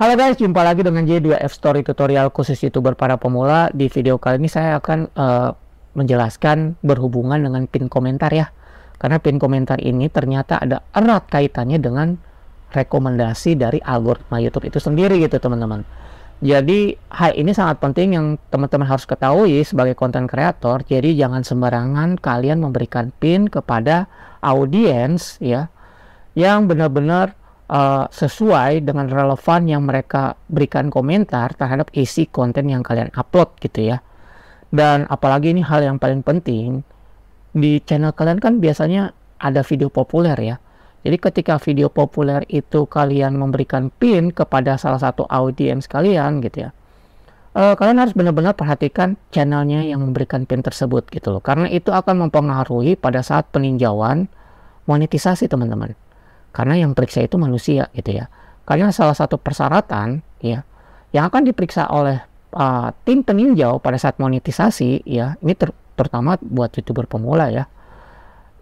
Halo guys, jumpa lagi dengan J2F Story tutorial khusus YouTuber para pemula. Di video kali ini saya akan menjelaskan berhubungan dengan pin komentar ya. Karena pin komentar ini ternyata ada erat kaitannya dengan rekomendasi dari algoritma YouTube itu sendiri gitu teman-teman. Jadi hal ini sangat penting yang teman-teman harus ketahui sebagai konten kreator. Jadi jangan sembarangan kalian memberikan pin kepada audiens ya yang benar-benar sesuai dengan relevan yang mereka berikan komentar terhadap isi konten yang kalian upload gitu ya. Dan apalagi ini hal yang paling penting, di channel kalian kan biasanya ada video populer ya. Jadi ketika video populer itu kalian memberikan pin kepada salah satu audiens kalian gitu ya, kalian harus benar-benar perhatikan channelnya yang memberikan pin tersebut gitu loh. Karena itu akan mempengaruhi pada saat peninjauan monetisasi teman-teman. Karena yang periksa itu manusia gitu ya. Karena salah satu persyaratan ya yang akan diperiksa oleh tim peninjau pada saat monetisasi ya, ini terutama buat YouTuber pemula ya,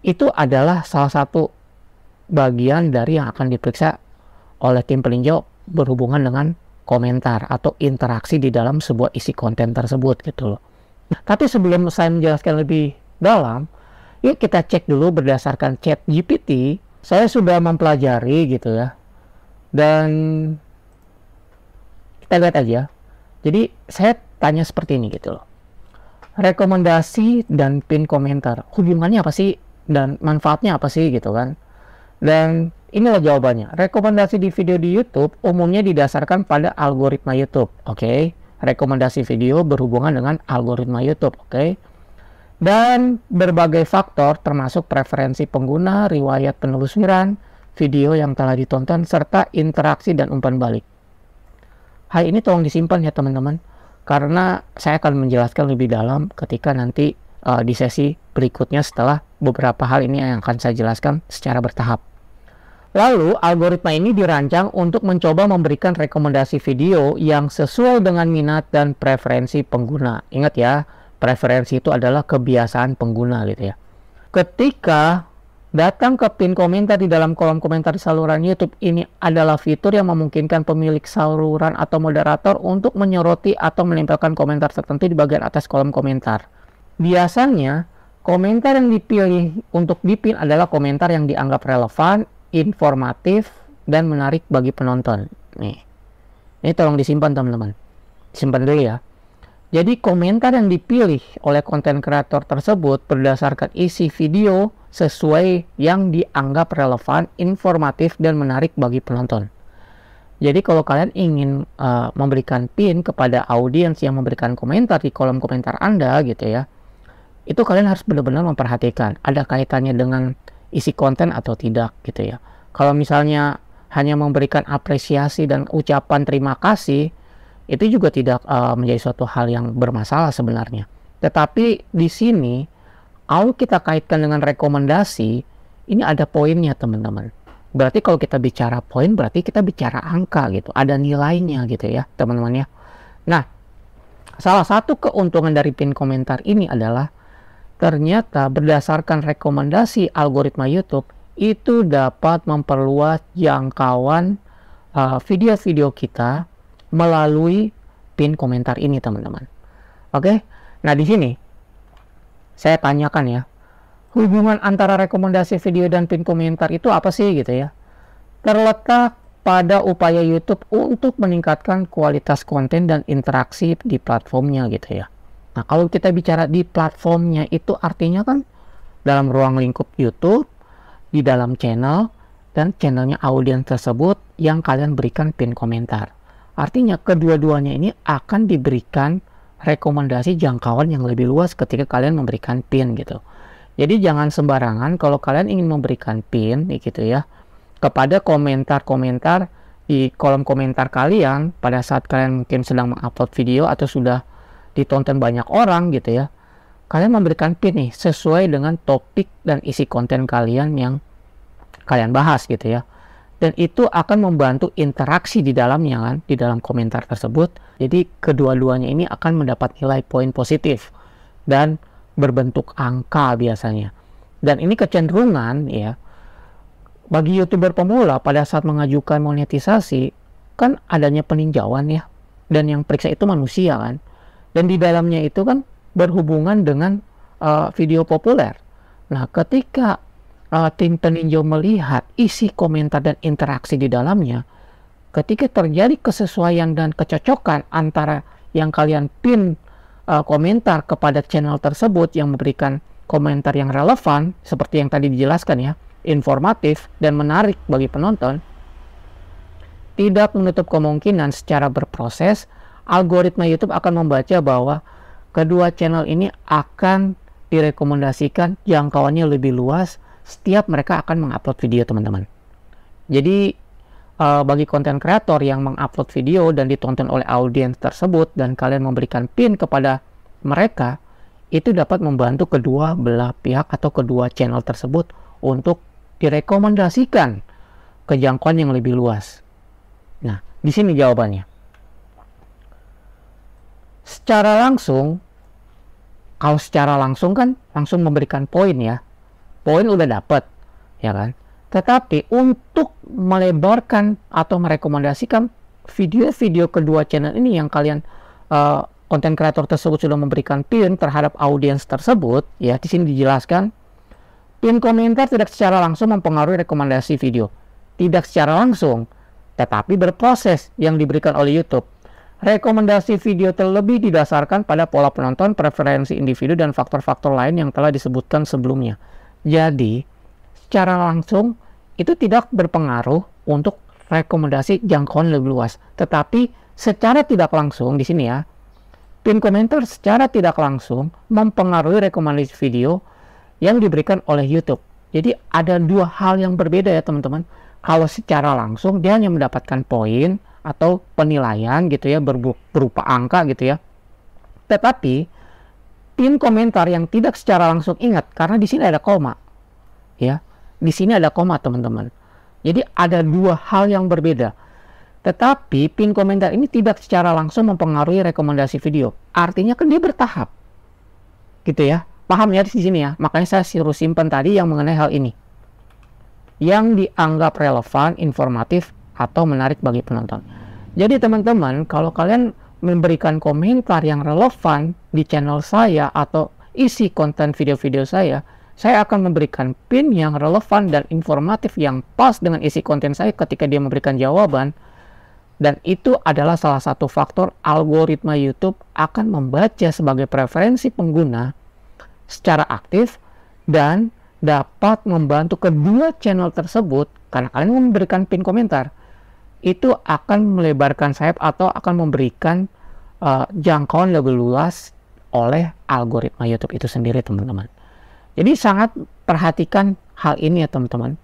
itu adalah salah satu bagian dari yang akan diperiksa oleh tim peninjau berhubungan dengan komentar atau interaksi di dalam sebuah isi konten tersebut gitu loh. Tapi sebelum saya menjelaskan lebih dalam, yuk kita cek dulu berdasarkan ChatGPT. Saya sudah mempelajari gitu ya, dan kita lihat aja. Jadi saya tanya seperti ini gitu loh, rekomendasi dan pin komentar hubungannya apa sih dan manfaatnya apa sih gitu kan. Dan inilah jawabannya. Rekomendasi di video di YouTube umumnya didasarkan pada algoritma YouTube. Oke, rekomendasi video berhubungan dengan algoritma YouTube. Oke. Dan berbagai faktor termasuk preferensi pengguna, riwayat penelusuran, video yang telah ditonton, serta interaksi dan umpan balik. Hal ini tolong disimpan ya teman-teman, karena saya akan menjelaskan lebih dalam ketika nanti di sesi berikutnya setelah beberapa hal ini yang akan saya jelaskan secara bertahap. Lalu algoritma ini dirancang untuk mencoba memberikan rekomendasi video yang sesuai dengan minat dan preferensi pengguna. Ingat ya, preferensi itu adalah kebiasaan pengguna gitu ya. Ketika datang ke pin komentar di dalam kolom komentar saluran YouTube, ini adalah fitur yang memungkinkan pemilik saluran atau moderator untuk menyoroti atau menempelkan komentar tertentu di bagian atas kolom komentar. Biasanya komentar yang dipilih untuk dipin adalah komentar yang dianggap relevan, informatif, dan menarik bagi penonton. Nih, ini tolong disimpan teman-teman. Simpan dulu ya. Jadi komentar yang dipilih oleh konten kreator tersebut berdasarkan isi video sesuai yang dianggap relevan, informatif, dan menarik bagi penonton. Jadi kalau kalian ingin memberikan pin kepada audiens yang memberikan komentar di kolom komentar Anda gitu ya, itu kalian harus benar-benar memperhatikan ada kaitannya dengan isi konten atau tidak gitu ya. Kalau misalnya hanya memberikan apresiasi dan ucapan terima kasih, itu juga tidak menjadi suatu hal yang bermasalah sebenarnya. Tetapi di sini, kalau kita kaitkan dengan rekomendasi, ini ada poinnya teman-teman. Berarti kalau kita bicara poin, berarti kita bicara angka gitu. Ada nilainya gitu ya teman-teman ya. Nah, salah satu keuntungan dari pin komentar ini adalah ternyata berdasarkan rekomendasi algoritma YouTube, itu dapat memperluas jangkauan video-video kita melalui pin komentar ini teman-teman. Oke, nah di sini saya tanyakan ya, hubungan antara rekomendasi video dan pin komentar itu apa sih gitu ya? Terletak pada upaya YouTube untuk meningkatkan kualitas konten dan interaksi di platformnya gitu ya. Nah kalau kita bicara di platformnya itu artinya kan dalam ruang lingkup YouTube, di dalam channel, dan channelnya audiens tersebut yang kalian berikan pin komentar. Artinya kedua-duanya ini akan diberikan rekomendasi jangkauan yang lebih luas ketika kalian memberikan pin gitu. Jadi jangan sembarangan kalau kalian ingin memberikan pin gitu ya kepada komentar-komentar di kolom komentar kalian pada saat kalian mungkin sedang mengupload video atau sudah ditonton banyak orang gitu ya. Kalian memberikan pin nih sesuai dengan topik dan isi konten kalian yang kalian bahas gitu ya. Dan itu akan membantu interaksi di dalamnya kan, di dalam komentar tersebut. Jadi kedua-duanya ini akan mendapat nilai poin positif dan berbentuk angka biasanya. Dan ini kecenderungan ya bagi YouTuber pemula pada saat mengajukan monetisasi, kan adanya peninjauan ya, dan yang periksa itu manusia kan, dan di dalamnya itu kan berhubungan dengan video populer. Nah, ketika tim peninjau melihat isi komentar dan interaksi di dalamnya, ketika terjadi kesesuaian dan kecocokan antara yang kalian pin komentar kepada channel tersebut yang memberikan komentar yang relevan, seperti yang tadi dijelaskan ya, informatif dan menarik bagi penonton, tidak menutup kemungkinan secara berproses algoritma YouTube akan membaca bahwa kedua channel ini akan direkomendasikan jangkauannya lebih luas setiap mereka akan mengupload video, teman-teman. Jadi bagi konten kreator yang mengupload video dan ditonton oleh audiens tersebut dan kalian memberikan pin kepada mereka, itu dapat membantu kedua belah pihak atau kedua channel tersebut untuk direkomendasikan ke jangkauan yang lebih luas. Nah, di sini jawabannya. Secara langsung, kalau secara langsung kan langsung memberikan poin ya. Poin udah dapat, ya kan? Tetapi untuk melebarkan atau merekomendasikan video-video kedua channel ini yang kalian konten kreator tersebut sudah memberikan pin terhadap audiens tersebut, ya di sini dijelaskan, pin komentar tidak secara langsung mempengaruhi rekomendasi video. Tidak secara langsung, tetapi berproses yang diberikan oleh YouTube. Rekomendasi video terlebih didasarkan pada pola penonton, preferensi individu, dan faktor-faktor lain yang telah disebutkan sebelumnya. Jadi, secara langsung itu tidak berpengaruh untuk rekomendasi jangkauan lebih luas. Tetapi secara tidak langsung di sini ya, pin komentar secara tidak langsung mempengaruhi rekomendasi video yang diberikan oleh YouTube. Jadi ada dua hal yang berbeda ya teman-teman. Kalau secara langsung dia hanya mendapatkan poin atau penilaian gitu ya, berupa angka gitu ya. Tetapi pin komentar yang tidak secara langsung, ingat karena di sini ada koma ya, di sini ada koma teman-teman. Jadi ada dua hal yang berbeda. Tetapi pin komentar ini tidak secara langsung mempengaruhi rekomendasi video. Artinya kan dia bertahap gitu ya. Paham ya di sini ya. Makanya saya suruh simpan tadi yang mengenai hal ini, yang dianggap relevan, informatif, atau menarik bagi penonton. Jadi teman-teman, kalau kalian memberikan komentar yang relevan di channel saya atau isi konten video-video saya akan memberikan pin yang relevan dan informatif yang pas dengan isi konten saya ketika dia memberikan jawaban. Dan itu adalah salah satu faktor algoritma YouTube akan membaca sebagai preferensi pengguna secara aktif dan dapat membantu kedua channel tersebut, karena kalian memberikan pin komentar, itu akan melebarkan sayap atau akan memberikan jangkauan lebih luas oleh algoritma YouTube itu sendiri, teman-teman. Jadi sangat perhatikan hal ini ya teman-teman.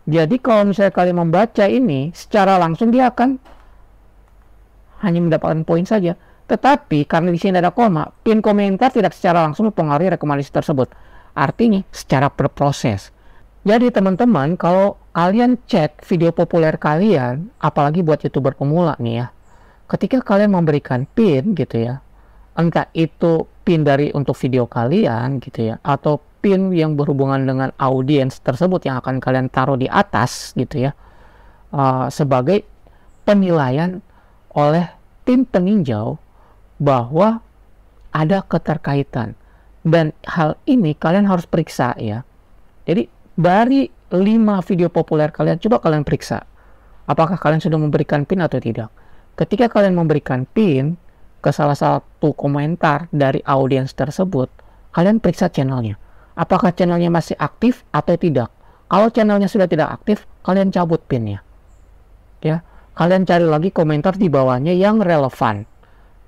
Jadi kalau misalnya kalian membaca ini secara langsung, dia akan hanya mendapatkan poin saja. Tetapi karena di sini ada koma, pin komentar tidak secara langsung mempengaruhi rekomendasi tersebut. Artinya secara berproses. Jadi teman-teman, kalau kalian cek video populer kalian, apalagi buat YouTuber pemula nih ya, ketika kalian memberikan pin gitu ya, entah itu pin dari untuk video kalian gitu ya, atau pin yang berhubungan dengan audiens tersebut yang akan kalian taruh di atas gitu ya, sebagai penilaian oleh tim peninjau bahwa ada keterkaitan. Dan hal ini kalian harus periksa ya. Jadi dari 5 video populer kalian, coba kalian periksa apakah kalian sudah memberikan pin atau tidak. Ketika kalian memberikan pin ke salah satu komentar dari audiens tersebut, kalian periksa channelnya, apakah channelnya masih aktif atau tidak. Kalau channelnya sudah tidak aktif, kalian cabut pinnya ya. Kalian cari lagi komentar di bawahnya yang relevan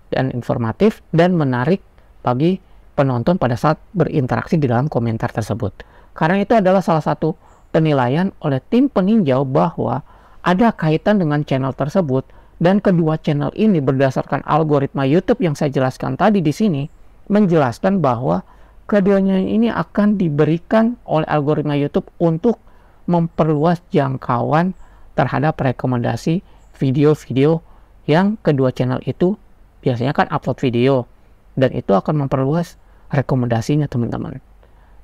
dan informatif dan menarik bagi penonton pada saat berinteraksi di dalam komentar tersebut. Karena itu adalah salah satu penilaian oleh tim peninjau bahwa ada kaitan dengan channel tersebut, dan kedua channel ini berdasarkan algoritma YouTube yang saya jelaskan tadi di sini menjelaskan bahwa keduanya ini akan diberikan oleh algoritma YouTube untuk memperluas jangkauan terhadap rekomendasi video-video yang kedua channel itu biasanya kan upload video, dan itu akan memperluas rekomendasinya teman-teman.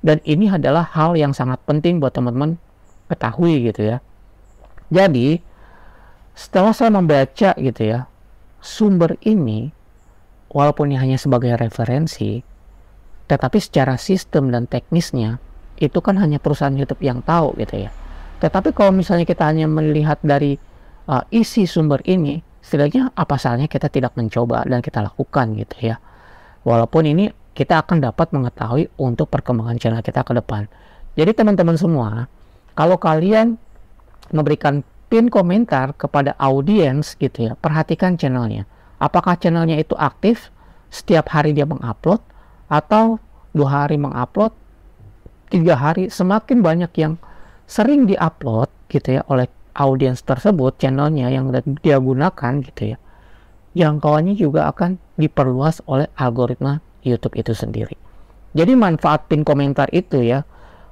Dan ini adalah hal yang sangat penting buat teman-teman ketahui gitu ya. Jadi Setelah saya membaca gitu ya, sumber ini walaupun ini hanya sebagai referensi, tetapi secara sistem dan teknisnya itu kan hanya perusahaan YouTube yang tahu gitu ya. Tetapi kalau misalnya kita hanya melihat dari isi sumber ini, setidaknya apa salahnya kita tidak mencoba dan kita lakukan gitu ya. Walaupun ini kita akan dapat mengetahui untuk perkembangan channel kita ke depan. Jadi teman-teman semua, kalau kalian memberikan pin komentar kepada audiens gitu ya, perhatikan channelnya. Apakah channelnya itu aktif, setiap hari dia mengupload, atau 2 hari mengupload, 3 hari, semakin banyak yang sering diupload gitu ya oleh audiens tersebut, channelnya yang dia gunakan gitu ya, jangkauannya juga akan diperluas oleh algoritma YouTube itu sendiri. Jadi manfaat pin komentar itu ya,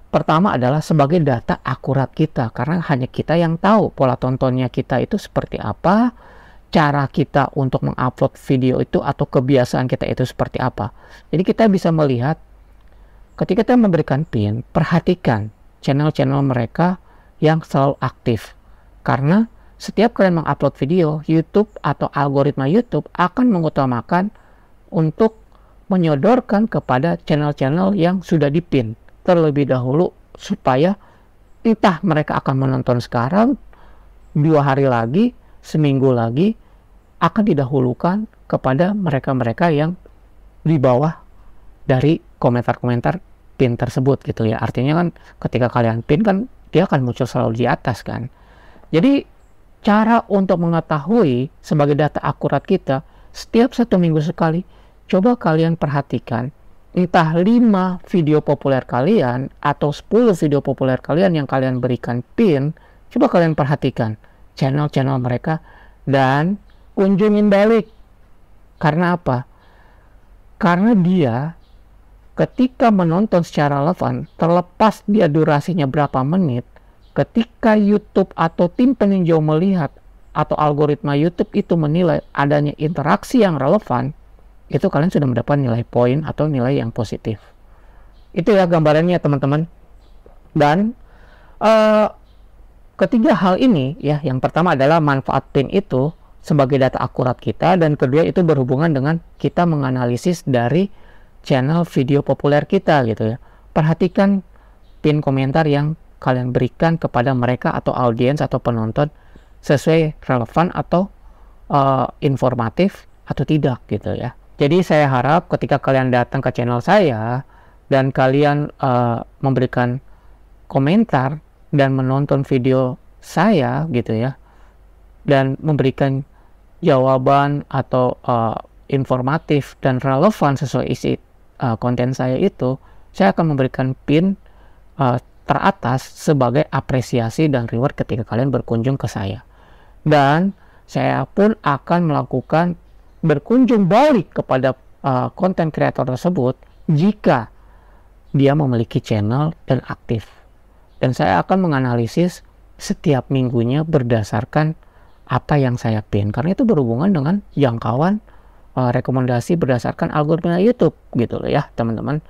pertama adalah sebagai data akurat kita, karena hanya kita yang tahu pola tontonnya kita itu seperti apa, cara kita untuk mengupload video itu atau kebiasaan kita itu seperti apa. Jadi kita bisa melihat ketika kita memberikan pin, perhatikan channel-channel mereka yang selalu aktif. Karena setiap kalian mengupload video, YouTube atau algoritma YouTube akan mengutamakan untuk menyodorkan kepada channel-channel yang sudah dipin terlebih dahulu, supaya entah mereka akan menonton sekarang, 2 hari lagi, seminggu lagi, akan didahulukan kepada mereka-mereka yang di bawah dari komentar-komentar pin tersebut gitu ya. Artinya kan ketika kalian pin kan dia akan muncul selalu di atas kan. Jadi cara untuk mengetahui sebagai data akurat kita, setiap 1 minggu sekali coba kalian perhatikan entah 5 video populer kalian atau 10 video populer kalian yang kalian berikan pin, coba kalian perhatikan channel-channel mereka dan kunjungin balik. Karena apa? Karena dia ketika menonton secara relevan, terlepas dia durasinya berapa menit, ketika YouTube atau tim peninjau melihat atau algoritma YouTube itu menilai adanya interaksi yang relevan, itu kalian sudah mendapat nilai poin atau nilai yang positif. Itu ya gambarannya teman-teman. Dan ketiga hal ini ya, yang pertama adalah manfaat pin itu sebagai data akurat kita, dan kedua itu berhubungan dengan kita menganalisis dari channel video populer kita gitu ya. Perhatikan pin komentar yang kalian berikan kepada mereka atau audiens atau penonton sesuai relevan atau informatif atau tidak gitu ya. Jadi saya harap ketika kalian datang ke channel saya dan kalian memberikan komentar dan menonton video saya gitu ya, dan memberikan jawaban atau informatif dan relevan sesuai isi konten saya itu, saya akan memberikan pin teratas sebagai apresiasi dan reward ketika kalian berkunjung ke saya. Dan saya pun akan melakukan berkunjung balik kepada konten kreator tersebut jika dia memiliki channel dan aktif. Dan saya akan menganalisis setiap minggunya berdasarkan apa yang saya pin, karena itu berhubungan dengan jangkauan rekomendasi berdasarkan algoritma YouTube gitu loh ya teman-teman.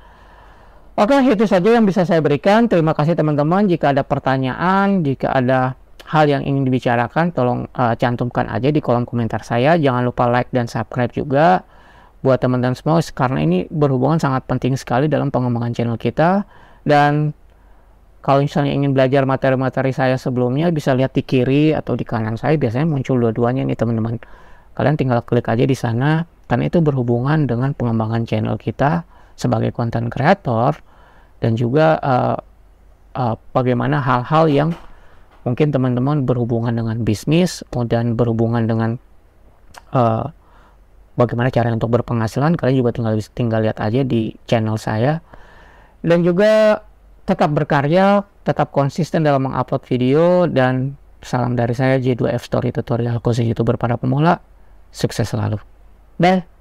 Oke, itu saja yang bisa saya berikan. Terima kasih teman-teman. Jika ada pertanyaan, jika ada hal yang ingin dibicarakan, tolong cantumkan aja di kolom komentar saya. Jangan lupa like dan subscribe juga buat teman-teman semua, karena ini berhubungan sangat penting sekali dalam pengembangan channel kita. Dan kalau misalnya ingin belajar materi-materi saya sebelumnya, bisa lihat di kiri atau di kanan saya, biasanya muncul dua-duanya nih teman-teman. Kalian tinggal klik aja di sana, karena itu berhubungan dengan pengembangan channel kita sebagai konten kreator, dan juga bagaimana hal-hal yang mungkin teman-teman berhubungan dengan bisnis dan berhubungan dengan bagaimana cara untuk berpenghasilan. Kalian juga tinggal lihat aja di channel saya. Dan juga tetap berkarya, tetap konsisten dalam mengupload video, dan salam dari saya J2F Story Tutorial khusus YouTuber para pemula. Sukses selalu. Bye.